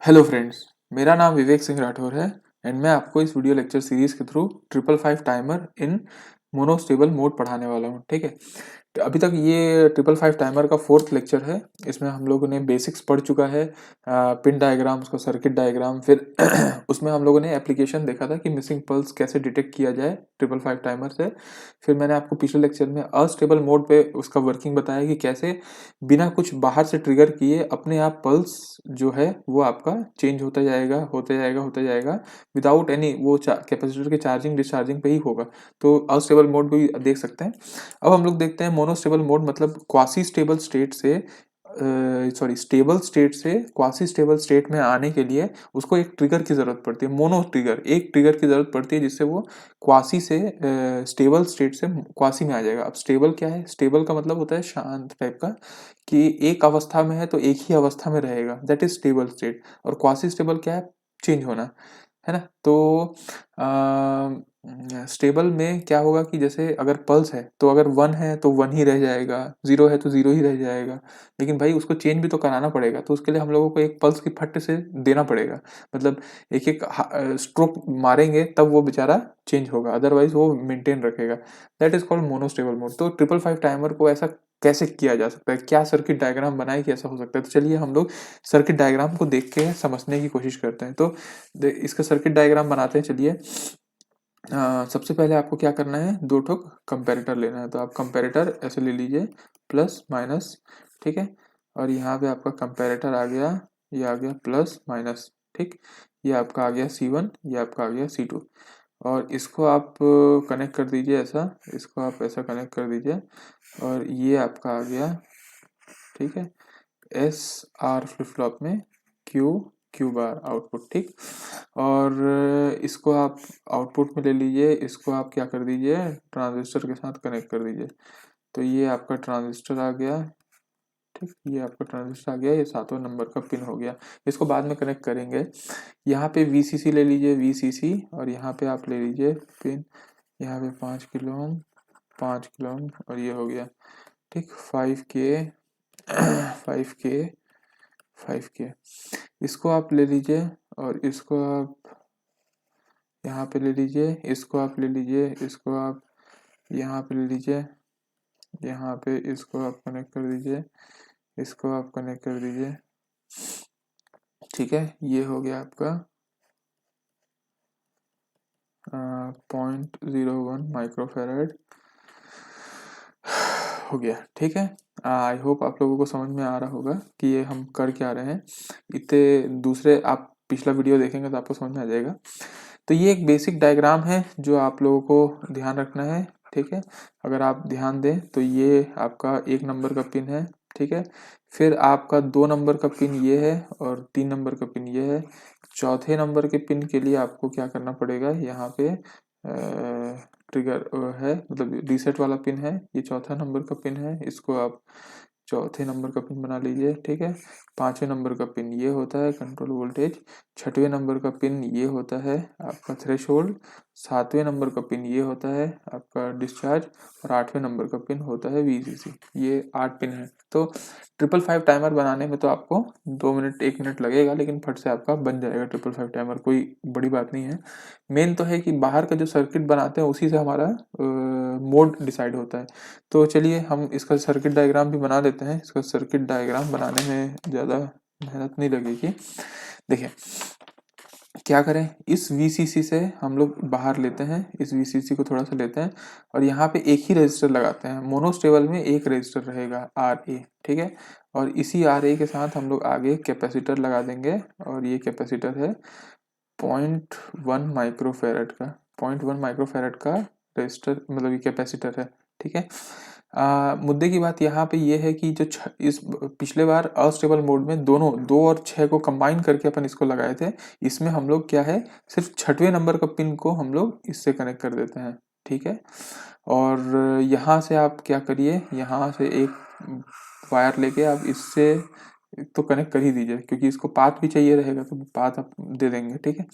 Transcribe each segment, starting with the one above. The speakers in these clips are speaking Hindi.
हेलो फ्रेंड्स, मेरा नाम विवेक सिंह राठौर है एंड मैं आपको इस वीडियो लेक्चर सीरीज के थ्रू 555 टाइमर इन मोनोस्टेबल मोड पढ़ाने वाला हूँ। ठीक है, तो अभी तक ये 555 टाइमर का फोर्थ लेक्चर है। इसमें हम लोगों ने बेसिक्स पढ़ चुका है, पिन डायग्राम्स को, सर्किट डायग्राम, फिर उसमें हम लोगों ने एप्लीकेशन देखा था कि मिसिंग पल्स कैसे डिटेक्ट किया जाए 555 टाइमर से। फिर मैंने आपको पिछले लेक्चर में अस्टेबल मोड पे उसका वर्किंग बताया कि कैसे बिना कुछ बाहर से ट्रिगर किए अपने आप पल्स जो है वो आपका चेंज होता जाएगा होता जाएगा होता जाएगा विदाउट एनी, वो कैपेसिटर के चार्जिंग डिस्चार्जिंग पे ही होगा। तो अस्टेबल मोड भी देख सकते हैं। अब हम लोग देखते हैं मोनोस्टेबल मोड, मतलब क्वासी स्टेबल स्टेट से स्टेबल स्टेट से क्वासी स्टेबल स्टेट में आने के लिए उसको एक ट्रिगर की जरूरत पड़ती है, मोनो ट्रिगर, एक ट्रिगर की जरूरत पड़ती है जिससे वो क्वासी से स्टेबल स्टेट से क्वासी में आ जाएगा। अब स्टेबल क्या है? स्टेबल का मतलब होता है शांत टाइप का, कि एक अवस्था में है तो एक ही अवस्था में रहेगा, दैट इज स्टेबल स्टेट। और क्वासी स्टेबल क्या है? चेंज होना, है ना। तो स्टेबल में क्या होगा कि जैसे अगर पल्स है तो अगर 1 है तो 1 ही रह जाएगा, 0 है तो 0 ही रह जाएगा। लेकिन भाई उसको चेंज भी तो कराना पड़ेगा, तो उसके लिए हम लोगों को एक पल्स की फट से देना पड़ेगा। मतलब एक एक स्ट्रोक मारेंगे तब वो बेचारा चेंज होगा, अदरवाइज वो मेंटेन रखेगा। That is called monostable mode. तो 555 टाइमर को ऐसा कैसे किया जा सकता है, क्या सर्किट डायग्राम बनाए कि ऐसा हो सकता है? तो चलिए हम लोग सर्किट डायग्राम को देख के समझने की कोशिश करते हैं। तो इसका सर्किट डायग्राम बनाते हैं। चलिए, सबसे पहले आपको क्या करना है, दो ठोक कंपैरेटर लेना है। तो आप कंपैरेटर ऐसे ले लीजिए, प्लस माइनस, ठीक है। और यहाँ पे आपका कंपैरेटर आ गया, ये आ गया प्लस माइनस, ठीक। ये आपका आ गया C1, ये आपका आ गया C2। और इसको आप कनेक्ट कर दीजिए ऐसा, इसको आप ऐसा कनेक्ट कर दीजिए। और ये आपका आ गया, ठीक है, एस आर फ्लिप फ्लॉप में क्यू क्यू बार आउटपुट, ठीक। और इसको आप आउटपुट में ले लीजिए, इसको आप क्या कर दीजिए, ट्रांजिस्टर के साथ कनेक्ट कर दीजिए। तो ये आपका ट्रांजिस्टर आ गया, ठीक, ये आपका ट्रांजिस्टर आ गया, ये 7वां नंबर का पिन हो गया। इसको बाद में कनेक्ट करेंगे। यहाँ पे VCC ले लीजिए, VCC, और यहाँ पे आप ले लीजिए पिन, यहाँ पे 5 किलो ओम, 5 किलो ओम, और ये हो गया, ठीक, 5K 5K 5K। इसको आप ले लीजिए और इसको आप यहाँ पे ले लीजिए, इसको आप ले लीजिए, इसको आप यहाँ पे ले लीजिए, यहाँ पे इसको आप कनेक्ट कर दीजिए, इसको आप कनेक्ट कर दीजिए, ठीक है। ये हो गया आपका 0.01 माइक्रोफेरेड हो गया, ठीक है। आई होप आप लोगों को समझ में आ रहा होगा कि ये हम कर क्या रहे हैं। इतने दूसरे आप पिछला वीडियो देखेंगे तो आपको समझ में आ जाएगा। तो ये एक बेसिक डायग्राम है जो आप लोगों को ध्यान रखना है, ठीक है। अगर आप ध्यान दें तो ये आपका 1 नंबर का पिन है, ठीक है। फिर आपका 2 नंबर का पिन ये है और 3 नंबर का पिन ये है। चौथे नंबर के पिन के लिए आपको क्या करना पड़ेगा, यहाँ पे ट्रिगर है, मतलब रीसेट वाला पिन है, ये चौथा नंबर का पिन है, इसको आप चौथे नंबर का पिन बना लीजिए, ठीक है। 5वें नंबर का पिन ये होता है कंट्रोल वोल्टेज। 6वें नंबर का पिन ये होता है आपका थ्रेशोल्ड। 7वें नंबर का पिन ये होता है आपका डिस्चार्ज। और 8वें नंबर का पिन होता है VCC। ये 8 पिन है। तो 555 टाइमर बनाने में तो आपको 2 मिनट 1 मिनट लगेगा, लेकिन फट से आपका बन जाएगा 555 टाइमर, कोई बड़ी बात नहीं है। मेन तो है कि बाहर का जो सर्किट बनाते हैं उसी से हमारा मोड डिसाइड होता है। तो चलिए हम इसका सर्किट डायग्राम भी बना लेते हैं। इसका सर्किट डायग्राम बनाने में ज़्यादा मेहनत नहीं लगेगी। देखिए क्या करें, इस VCC से हम लोग बाहर लेते हैं, इस VCC को थोड़ा सा लेते हैं और यहाँ पे एक ही रजिस्टर लगाते हैं। मोनोस्टेबल में एक रजिस्टर रहेगा RA, ठीक है। और इसी RA के साथ हम लोग आगे कैपेसिटर लगा देंगे, और ये कैपेसिटर है 0.1 माइक्रोफेरेड का, 0.1 माइक्रोफेरेड का रजिस्टर, मतलब ये कैपेसिटर है, ठीक है। मुद्दे की बात यहाँ पे ये है कि जो इस पिछले बार अस्टेबल मोड में दोनों 2 और 6 को कंबाइन करके अपन इसको लगाए थे। इसमें हम लोग क्या है, सिर्फ 6वें नंबर का पिन को हम लोग इससे कनेक्ट कर देते हैं, ठीक है। और यहाँ से आप क्या करिए, यहाँ से एक वायर लेके आप इससे तो कनेक्ट कर ही दीजिए, क्योंकि इसको पाथ भी चाहिए रहेगा तो पाथ आप दे देंगे, ठीक है।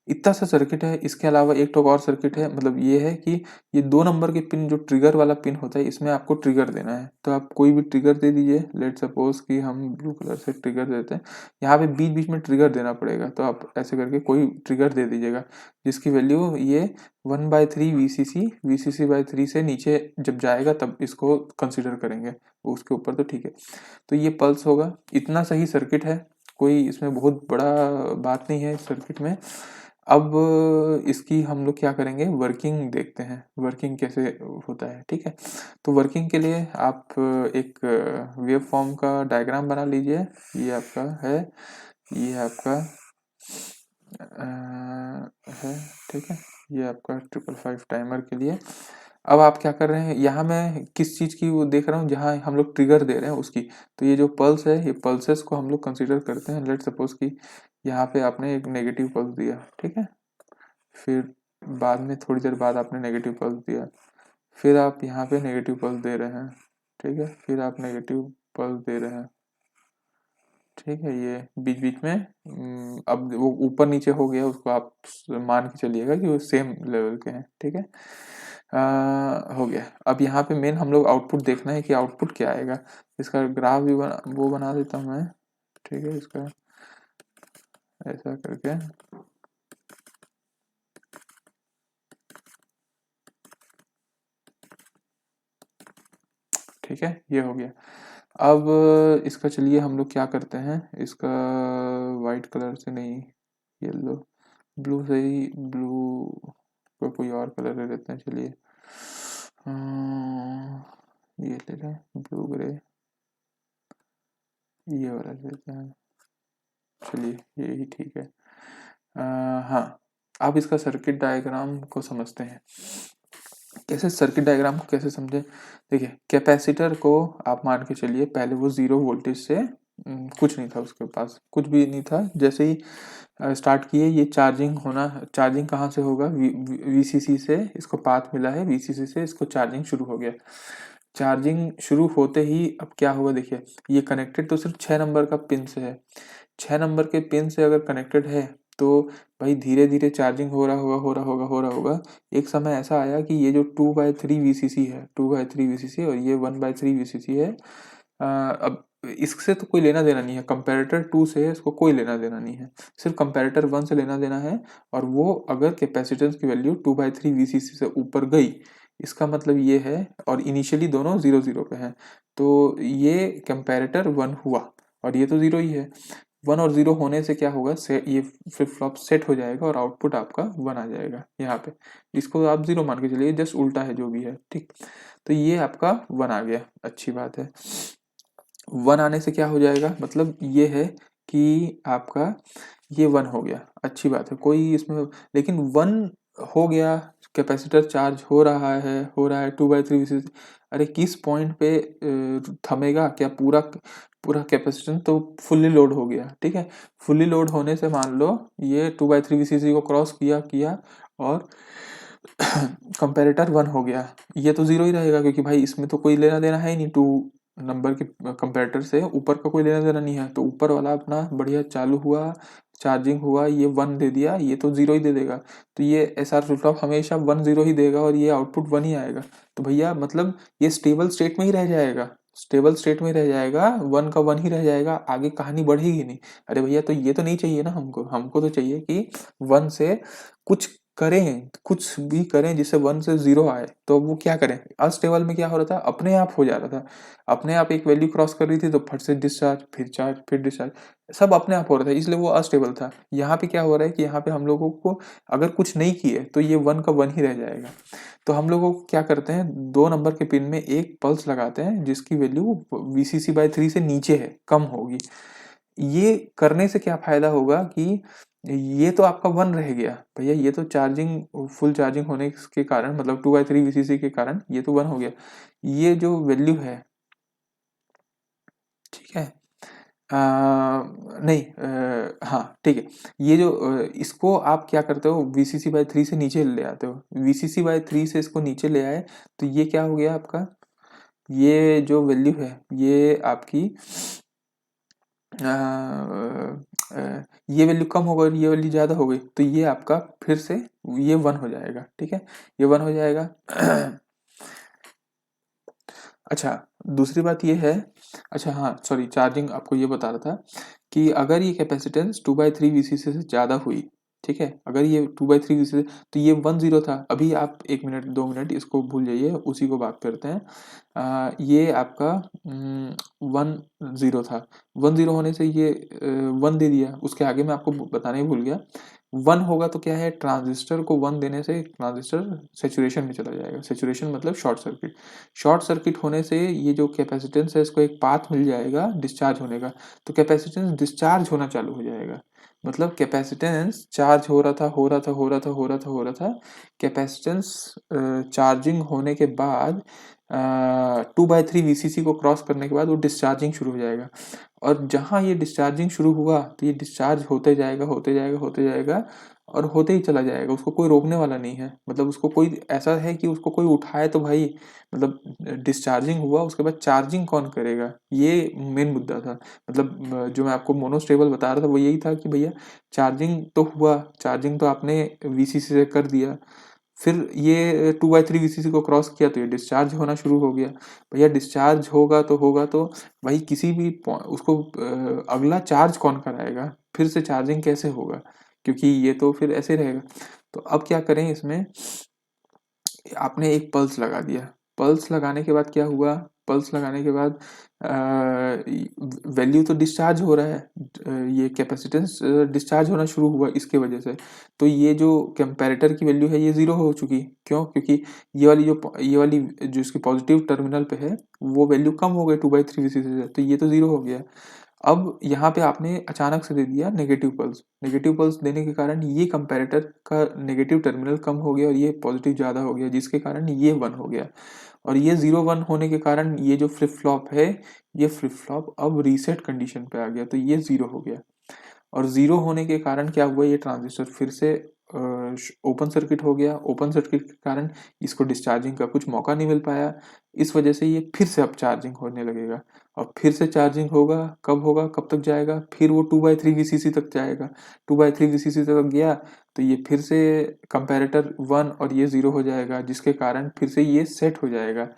इतना सा सर्किट है। इसके अलावा एक तो और सर्किट है, मतलब ये है कि ये 2 नंबर के पिन जो ट्रिगर वाला पिन होता है, इसमें आपको ट्रिगर देना है। तो आप कोई भी ट्रिगर दे दीजिए। लेट सपोज कि हम ब्लू कलर से ट्रिगर देते हैं। यहाँ पे बीच बीच में ट्रिगर देना पड़ेगा, तो आप ऐसे करके कोई ट्रिगर दे दीजिएगा जिसकी वैल्यू ये 1/3 VCC/3 से नीचे जब जाएगा तब इसको कंसिडर करेंगे, उसके ऊपर तो ठीक है। तो ये पल्स होगा। इतना सही सर्किट है, कोई इसमें बहुत बड़ा बात नहीं है इस सर्किट में। अब इसकी हम लोग क्या करेंगे, वर्किंग देखते हैं, वर्किंग कैसे होता है। ठीक है, तो वर्किंग के लिए आप एक वेव फॉर्म का डायग्राम बना लीजिए। ये आपका है, ये आपका है, ठीक है। ये आपका 555 टाइमर के लिए। अब आप क्या कर रहे हैं, यहाँ मैं किस चीज़ की वो देख रहा हूँ, जहाँ हम लोग ट्रिगर दे रहे हैं उसकी। तो ये जो पल्स है, ये पल्सेस को हम लोग कंसीडर करते हैं। लेट सपोज कि यहाँ पे आपने एक नेगेटिव पल्स दिया, ठीक है। फिर बाद में थोड़ी देर बाद आपने नेगेटिव पल्स दिया, फिर आप यहाँ पे नेगेटिव पल्स दे रहे हैं, ठीक है। फिर आप नेगेटिव पल्स दे रहे हैं, ठीक है। ये बीच बीच में अब वो ऊपर नीचे हो गया, उसको आप मान के चलिएगा कि वो सेम लेवल के हैं, ठीक है। हो गया। अब यहाँ पे मेन हम लोग आउटपुट देखना है कि आउटपुट क्या आएगा। इसका ग्राफ भी वो बना देता हूँ मैं, ठीक है। इसका ऐसा करके ठीक है, ये हो गया। अब इसका चलिए हम लोग क्या करते हैं, इसका वाइट कलर से नहीं, येलो ब्लू से ही, ब्लू को कोई और कलर ले लेते हैं। चलिए ये ले लें, ब्लू ग्रे, ये वाला ले लेते हैं। चलिए यही ठीक है। हाँ, अब इसका सर्किट डायग्राम को समझते हैं। कैसे सर्किट डायग्राम को कैसे समझे, देखिए कैपेसिटर को आप मान के चलिए, पहले वो 0 वोल्टेज से कुछ नहीं था, उसके पास कुछ भी नहीं था। जैसे ही स्टार्ट किए ये चार्जिंग होना, चार्जिंग कहाँ से होगा, वीसीसी से इसको पाथ मिला है, वीसीसी से इसको चार्जिंग शुरू हो गया। चार्जिंग शुरू होते ही अब क्या होगा, देखिए ये कनेक्टेड तो सिर्फ 6 नंबर का पिन से है। 6 नंबर के पिन से अगर कनेक्टेड है तो भाई धीरे धीरे चार्जिंग हो रहा होगा। एक समय ऐसा आया कि ये जो 2/3 वीसीसी है, 2/3 वीसीसी और ये 1/3 वीसीसी है। अब इससे तो कोई लेना देना नहीं है, कंपेरेटर 2 से इसको कोई लेना देना नहीं है, सिर्फ कंपेरेटर 1 से लेना देना है। और वो अगर कैपेसिटेंस की वैल्यू 2/3 वीसीसी से ऊपर गई, इसका मतलब ये है, और इनिशियली दोनों 0 0 पे हैं, तो ये कंपेरेटर 1 हुआ और ये तो 0 ही है। 1 और 0 होने से क्या होगा, ये फ्लिप फ्लॉप सेट हो जाएगा और आउटपुट आपका 1 आ जाएगा यहाँ पे। इसको आप 0 मान के चलिए, जस्ट उल्टा है जो भी है, ठीक। तो ये आपका 1 आ गया, अच्छी बात है। 1 आने से क्या हो जाएगा, मतलब ये है कि आपका ये 1 हो गया, अच्छी बात है, कोई इसमें। लेकिन 1 हो गया, कैपेसिटर चार्ज हो रहा है 2/3 वीसीसी। अरे किस पॉइंट पे थमेगा क्या, पूरा पूरा कैपेसिटेंस तो फुल्ली लोड हो गया, ठीक है। फुल्ली लोड होने से मान लो ये 2/3 वीसीसी को क्रॉस किया और कंपेरेटर 1 हो गया, ये तो 0 ही रहेगा, क्योंकि भाई इसमें तो कोई लेना देना है ही नहीं, 2 नंबर के कंपेरेटर से ऊपर का कोई लेना देना नहीं है। तो ऊपर वाला अपना बढ़िया चालू हुआ, चार्जिंग हुआ, ये 1 दे दिया, ये तो 0 ही दे देगा। तो ये एसआर फ्लिप फ्लॉप हमेशा 1 0 ही देगा और ये आउटपुट 1 ही आएगा। तो भैया मतलब ये स्टेबल स्टेट में ही रह जाएगा, स्टेबल स्टेट में रह जाएगा, 1 का 1 ही रह जाएगा, आगे कहानी बढ़ेगी नहीं। अरे भैया तो ये तो नहीं चाहिए ना हमको, हमको तो चाहिए कि 1 से कुछ करें, कुछ भी करें जिससे 1 से 0 आए। तो वो क्या करें, अनस्टेबल में क्या हो रहा था, अपने आप हो जा रहा था, अपने आप एक वैल्यू क्रॉस कर रही थी तो फट से डिस्चार्ज, फिर चार्ज, फिर डिस्चार्ज, सब अपने आप हो रहा था, इसलिए वो अनस्टेबल था। यहाँ पे क्या हो रहा है कि यहाँ पे हम लोगों को अगर कुछ नहीं किए तो ये 1 का 1 ही रह जाएगा। तो हम लोगों को क्या करते हैं, 2 नंबर के पिन में एक पल्स लगाते हैं जिसकी वैल्यू VCC/3 से नीचे है, कम होगी। ये करने से क्या फायदा होगा कि ये तो आपका 1 रह गया भैया, ये तो चार्जिंग फुल चार्जिंग होने के कारण, मतलब 2/3 वीसीसी के कारण ये तो 1 हो गया। ये जो वैल्यू है, ठीक है, नहीं, हाँ ठीक है। ये जो इसको आप क्या करते हो, VCC/3 से नीचे ले आते हो, VCC/3 से इसको नीचे ले आए, तो ये क्या हो गया आपका, ये जो वैल्यू है ये आपकी ये वैल्यू कम हो गई, ये वैल्यू ज़्यादा हो गई, तो ये आपका फिर से ये 1 हो जाएगा, ठीक है, ये 1 हो जाएगा। अच्छा, दूसरी बात ये है, अच्छा हाँ सॉरी, चार्जिंग आपको ये बता रहा था कि अगर ये कैपेसिटेंस 2/3 वीसीसी से ज़्यादा हुई, ठीक है, अगर ये 2/3 वीसीसी, तो ये 1 0 था। अभी आप 1 मिनट 2 मिनट इसको भूल जाइए, उसी को बात करते हैं। ये आपका 1 0 था, 1 0 होने से ये 1 दे दिया, उसके आगे मैं आपको बताने ही भूल गया। 1 होगा तो क्या है, ट्रांजिस्टर को 1 देने से ट्रांजिस्टर सेचुरेशन में चला जाएगा, सेचुरेशन मतलब शॉर्ट सर्किट, शॉर्ट सर्किट होने से ये जो कैपेसिटेंस है इसको एक पाथ मिल जाएगा डिस्चार्ज होने का, तो कैपेसिटेंस डिस्चार्ज होना चालू हो जाएगा। मतलब कैपेसिटेंस चार्ज हो रहा था, हो रहा था, हो रहा था, हो रहा था, हो रहा था, कैपेसिटेंस चार्जिंग होने के बाद 2/3 वीसीसी को क्रॉस करने के बाद वो डिस्चार्जिंग शुरू हो जाएगा, और जहाँ ये डिस्चार्जिंग शुरू हुआ तो ये डिस्चार्ज होते जाएगा, होते जाएगा, होते जाएगा, और होते ही चला जाएगा, उसको कोई रोकने वाला नहीं है। मतलब उसको कोई ऐसा है कि उसको कोई उठाए तो भाई, मतलब डिस्चार्जिंग हुआ उसके बाद चार्जिंग कौन करेगा, ये मेन मुद्दा था। मतलब जो मैं आपको मोनोस्टेबल बता रहा था वो यही था कि भैया चार्जिंग तो हुआ, चार्जिंग तो आपने वीसीसी से कर दिया, फिर ये 2/3 वीसीसी को क्रॉस किया तो ये डिस्चार्ज होना शुरू हो गया। भैया डिस्चार्ज होगा तो भाई किसी भी उसको अगला चार्ज कौन कराएगा, फिर से चार्जिंग कैसे होगा, क्योंकि ये तो फिर ऐसे रहेगा। तो अब क्या करें इसमें, आपने एक पल्स लगा दिया, पल्स लगाने के बाद क्या हुआ, पल्स लगाने के बाद वैल्यू तो डिस्चार्ज हो रहा है, ये कैपेसिटेंस डिस्चार्ज होना शुरू हुआ इसके वजह से, तो ये जो कंपैरेटर की वैल्यू है ये 0 हो चुकी, क्यों, क्योंकि ये वाली जो इसकी पॉजिटिव टर्मिनल पे है वो वैल्यू कम हो गई 2/3 वीसीसी से, तो ये तो 0 हो गया। अब यहाँ पे आपने अचानक से दे दिया नेगेटिव पल्स, नेगेटिव पल्स देने के कारण ये कंपैरेटर का नेगेटिव टर्मिनल कम हो गया और ये पॉजिटिव ज़्यादा हो गया, जिसके कारण ये 1 हो गया, और ये 0 1 होने के कारण ये जो फ्लिप फ्लॉप है, ये फ्लिप फ्लॉप अब रीसेट कंडीशन पे आ गया, तो ये 0 हो गया, और 0 होने के कारण क्या हुआ, ये ट्रांजिस्टर फिर से ओपन सर्किट हो गया, ओपन सर्किट के कारण इसको डिस्चार्जिंग का कुछ मौका नहीं मिल पाया, इस वजह से ये फिर से अब चार्जिंग होने लगेगा, और फिर से चार्जिंग होगा, कब तक जाएगा, फिर वो 2/3 वीसीसी तक जाएगा, 2/3 वीसीसी तक गया तो ये फिर से कंपैरेटर 1 और ये 0 हो जाएगा, जिसके कारण फिर से ये सेट हो जाएगा,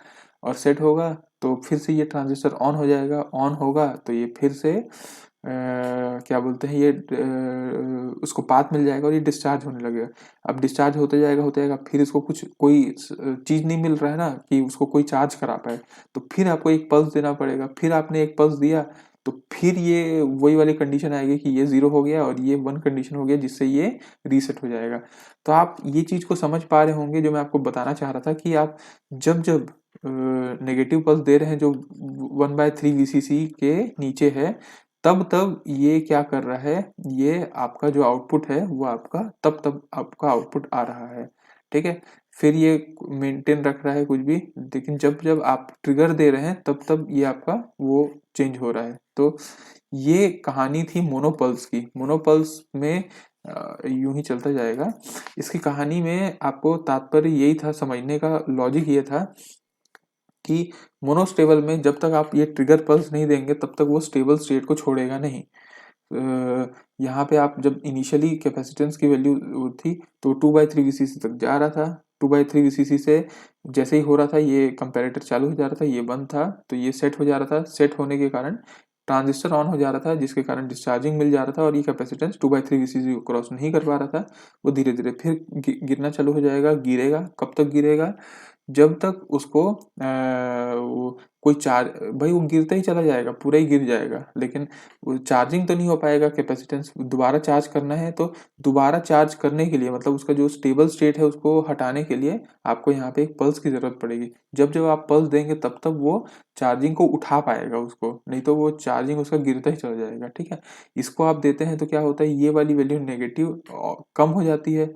और सेट होगा तो फिर से ये ट्रांजिस्टर ऑन हो जाएगा, ऑन होगा तो ये फिर से क्या बोलते हैं, ये उसको पाथ मिल जाएगा और ये डिस्चार्ज होने लगेगा। अब डिस्चार्ज होते जाएगा, फिर इसको कुछ कोई चीज़ नहीं मिल रहा है ना कि उसको कोई चार्ज करा पाए, तो फिर आपको एक पल्स देना पड़ेगा, फिर आपने एक पल्स दिया तो फिर ये वही वाली कंडीशन आएगी कि ये 0 हो गया और ये 1 कंडीशन हो गया, जिससे ये रीसेट हो जाएगा। तो आप ये चीज़ को समझ पा रहे होंगे जो मैं आपको बताना चाह रहा था कि आप जब नेगेटिव पल्स दे रहे हैं जो 1/3 वीसीसी के नीचे है, तब ये क्या कर रहा है, ये आपका जो आउटपुट है वो आपका तब आपका आउटपुट आ रहा है, ठीक है। फिर ये मेंटेन रख रहा है कुछ भी, लेकिन जब आप ट्रिगर दे रहे हैं तब ये आपका वो चेंज हो रहा है। तो ये कहानी थी मोनोपल्स की। मोनोपल्स में यूं ही चलता जाएगा। इसकी कहानी में आपको तात्पर्य यही था, समझने का लॉजिक ये था कि मोनोस्टेबल में जब तक आप ये ट्रिगर पल्स नहीं देंगे तब तक वो स्टेबल स्टेट को छोड़ेगा नहीं। यहाँ पे आप जब इनिशियली कैपेसिटेंस की वैल्यू थी तो 2/3 वीसीसी तक जा रहा था, 2/3 वीसीसी से जैसे ही हो रहा था ये कंपैरेटर चालू हो जा रहा था, ये बंद था तो ये सेट हो जा रहा था, सेट होने के कारण ट्रांजिस्टर ऑन हो जा रहा था, जिसके कारण डिस्चार्जिंग मिल जा रहा था और ये कैपेसिटेंस 2/3 वीसीसी को क्रॉस नहीं कर पा रहा था। वो धीरे धीरे फिर गिरना चालू हो जाएगा, गिरेगा, कब तक गिरेगा, जब तक उसको कोई चार्ज, भाई वो गिरता ही चला जाएगा, पूरा ही गिर जाएगा, लेकिन वो चार्जिंग तो नहीं हो पाएगा, कैपेसिटेंस दोबारा चार्ज करना है तो दोबारा चार्ज करने के लिए मतलब उसका जो स्टेबल स्टेट है उसको हटाने के लिए आपको यहाँ पे एक पल्स की जरूरत पड़ेगी। जब आप पल्स देंगे तब वो चार्जिंग को उठा पाएगा उसको, नहीं तो वो चार्जिंग उसका गिरता ही चला जाएगा, ठीक है। इसको आप देते हैं तो क्या होता है, ये वाली वैल्यू नेगेटिव कम हो जाती है,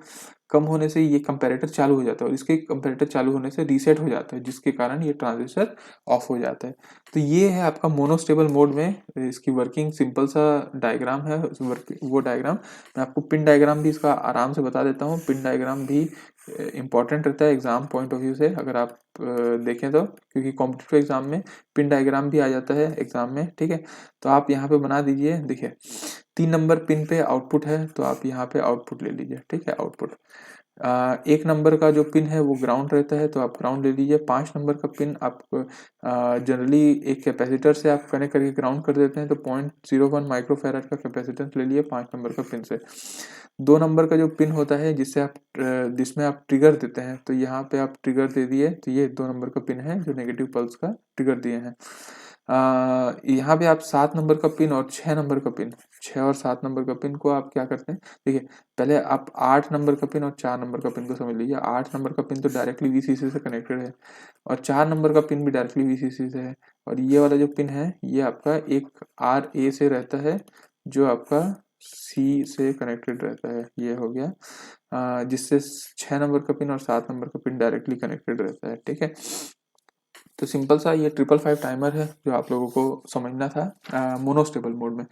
कम होने से ये कंपैरेटर चालू हो जाता है और इसके कंपैरेटर चालू होने से रीसेट हो जाता है, जिसके कारण ये ट्रांजिस्टर ऑफ हो जाता है। तो ये है आपका मोनोस्टेबल मोड में इसकी वर्किंग, सिंपल सा डायग्राम है वो डायग्राम मैं आपको पिन डायग्राम भी इसका आराम से बता देता हूँ। पिन डायग्राम भी इम्पॉर्टेंट रहता है एग्जाम पॉइंट ऑफ व्यू से, अगर आप देखें तो, क्योंकि कॉम्पिटिटिव एग्जाम में पिन डायग्राम भी आ जाता है एग्जाम में, ठीक है। तो आप यहाँ पे बना दीजिए, देखिए 3 नंबर पिन पे आउटपुट है, तो आप यहाँ पे आउटपुट ले लीजिए, ठीक है। आउटपुट 1 नंबर का जो पिन है वो ग्राउंड रहता है, तो आप ग्राउंड ले लीजिए। 5 नंबर का पिन आप जनरली एक कैपेसिटर से आप कनेक्ट करके ग्राउंड कर देते हैं, तो 0.01 माइक्रोफेराड का कैपेसिटेंस ले लिए 5 नंबर का पिन से। 2 नंबर का जो पिन होता है जिसमें आप ट्रिगर देते हैं, तो यहाँ पे आप ट्रिगर दे दिए, तो ये 2 नंबर का पिन है जो नेगेटिव पल्स का ट्रिगर दिए हैं। यहाँ पे आप 7 नंबर का पिन और 6 नंबर का पिन, 6 और 7 नंबर का पिन को आप क्या करते हैं, देखिए पहले आप 8 नंबर का पिन और 4 नंबर का पिन को समझ लीजिए। 8 नंबर का पिन तो डायरेक्टली वीसीसी से कनेक्टेड है, और 4 नंबर का पिन भी डायरेक्टली वीसीसी से है, और ये वाला जो पिन है ये आपका एक RA से रहता है, जो आपका C से कनेक्टेड रहता है। ये हो गया जिससे 6 नंबर का पिन और 7 नंबर का पिन डायरेक्टली कनेक्टेड रहता है, ठीक है। तो सिंपल सा ये 555 टाइमर है जो आप लोगों को समझना था मोनोस्टेबल मोड में।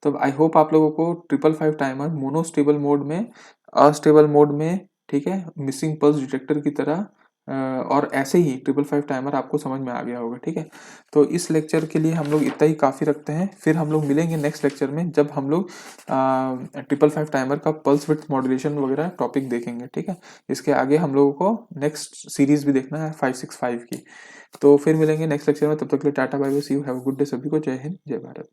तो आई होप आप लोगों को 555 टाइमर मोनोस्टेबल मोड में, अस्टेबल मोड में, ठीक है, मिसिंग पल्स डिटेक्टर की तरह और ऐसे ही 555 टाइमर आपको समझ में आ गया होगा, ठीक है। तो इस लेक्चर के लिए हम लोग इतना ही काफ़ी रखते हैं, फिर हम लोग मिलेंगे नेक्स्ट लेक्चर में जब हम लोग 555 टाइमर का पल्स विड्थ मॉड्यूलेशन वगैरह टॉपिक देखेंगे, ठीक है। इसके आगे हम लोगों को नेक्स्ट सीरीज भी देखना है 565 की। तो फिर मिलेंगे नेक्स्ट लेक्चर में, तब तक के लिए tata bye bye, see you, have a good day सभी को, जय हिंद जय भारत।